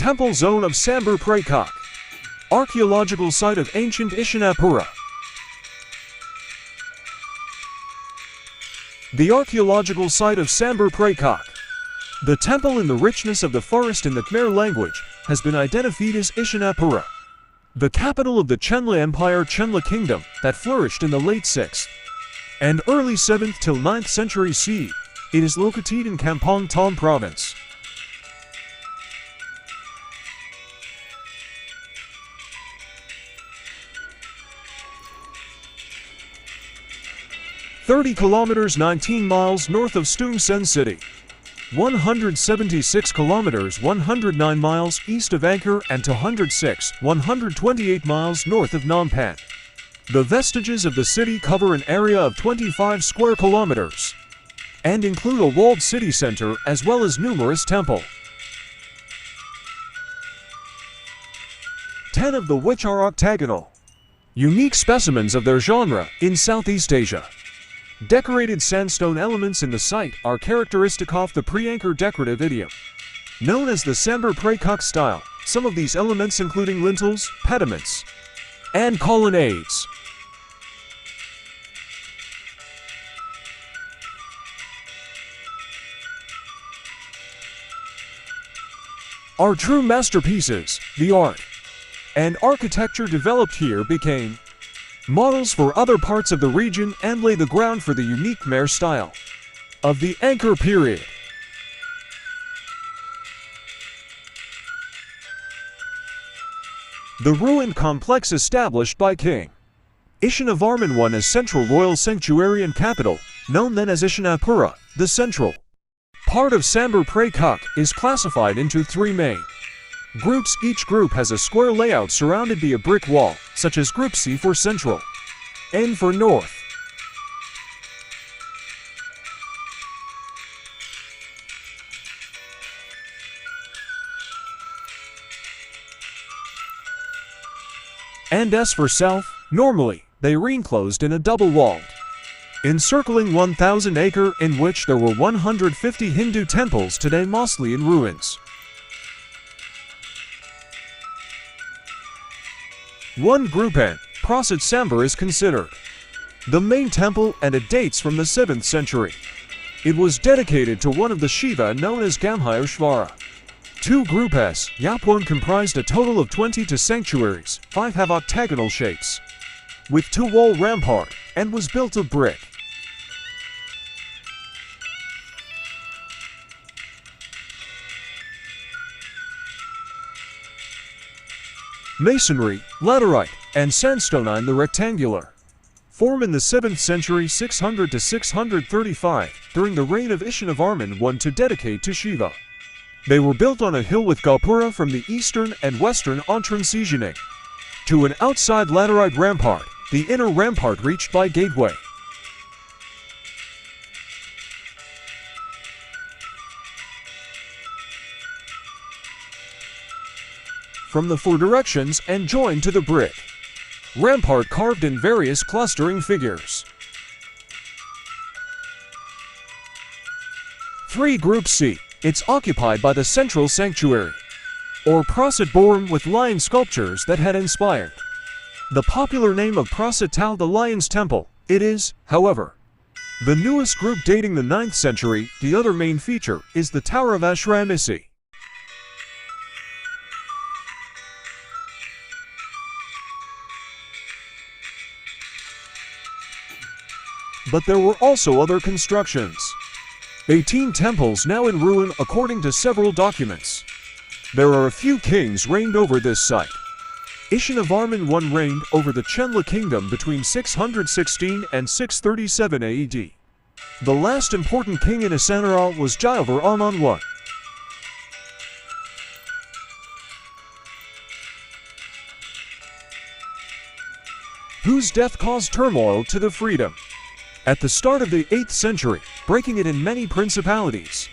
Temple Zone of SAMBOR PREI. Archaeological site of ancient Ishanapura. The archaeological site of SAMBOR PREI. The temple in the richness of the forest in the Khmer language has been identified as Ishanapura, the capital of the Chenla Empire Chenla Kingdom that flourished in the late 6th and early 7th till 9th century CE. It is located in Kampong Tom province. (30 km 19 miles north of Stung Sen City, 176 km 109 miles east of Angkor, and 206, 128 miles north of Phnom Penh. The vestiges of the city cover an area of 25 square kilometers and include a walled city center as well as numerous temples, 10 of which are octagonal, unique specimens of their genre in Southeast Asia. Decorated sandstone elements in the site are characteristic of the pre-Angkor decorative idiom, known as the SAMBOR PREI style, some of these elements including lintels, pediments, and colonnades. Are true masterpieces. The art and architecture developed here became models for other parts of the region and lay the ground for the unique Khmer style of the Angkor period. The ruined complex established by King Ishanavarman I as central royal sanctuary and capital, known then as Ishanapura, the central part of SAMBOR PREI, is classified into 3 main groups. Each group has a square layout surrounded by a brick wall, such as Group C for central, N for north, and S for south. Normally, they were enclosed in a double-walled, encircling 1,000 acre in which there were 150 Hindu temples, today mostly in ruins. One group N, PRASAT SAMBOR, is considered the main temple, and it dates from the 7th century. It was dedicated to one of the Shiva known as Gamhayeshvara. 2 Group S, Yapwan, comprised a total of 22 sanctuaries, 5 have octagonal shapes, with 2-wall rampart, and was built of brick. Masonry, laterite, and sandstone, the rectangular form in the 7th century 600 to 635, during the reign of Ishanavarman I, to dedicate to Shiva. They were built on a hill with gopura from the eastern and western entrance seasoning to an outside laterite rampart, the inner rampart reached by gateway. From the 4 directions and joined to the brick rampart carved in various clustering figures. 3 Group C. It's occupied by the central sanctuary, or PRASAT Borum, with lion sculptures that had inspired the popular name of PRASAT Tal, the Lion's Temple. It is, however, the newest group dating the 9th century. The other main feature is the Tower of Ashram Isi. But there were also other constructions. 18 temples now in ruin according to several documents. There are a few kings reigned over this site. Ishanavarman I reigned over the Chenla Kingdom between 616 and 637 AD. The last important king in Isanara was Jayavarman I, whose death caused turmoil to the freedom at the start of the 8th century, breaking it in many principalities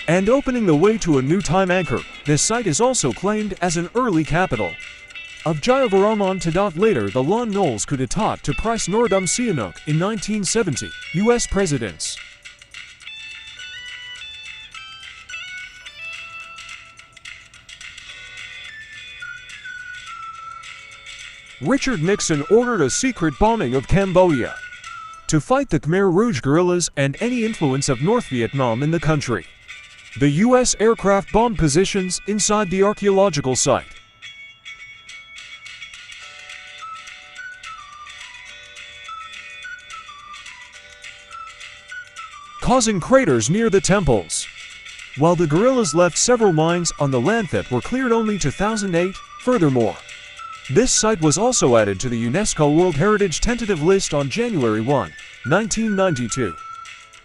and opening the way to a new time Angkor. This site is also claimed as an early capital of Jayavarman to later the Lon Nols coup d'etat to Price Nordum Sihanouk in 1970, U.S. presidents. Richard Nixon ordered a secret bombing of Cambodia to fight the Khmer Rouge guerrillas and any influence of North Vietnam in the country. The U.S. aircraft bombed positions inside the archaeological site. Causing craters near the temples, while the guerrillas left several mines on the land that were cleared only 2008. Furthermore, this site was also added to the UNESCO World Heritage tentative list on January 1, 1992,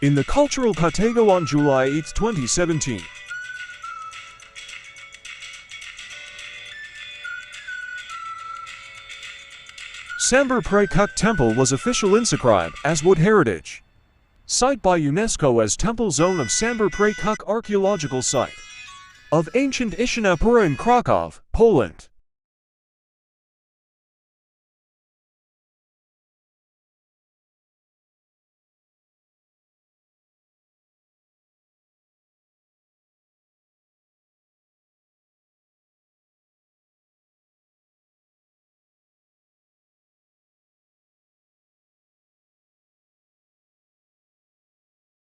in the Cultural Katago on July 8, 2017. SAMBOR PREI KUK Temple was officially inscribed as World Heritage Site by UNESCO as Temple Zone of SAMBOR PREI KUK Archaeological Site of Ancient Ishinapura in Krakow, Poland.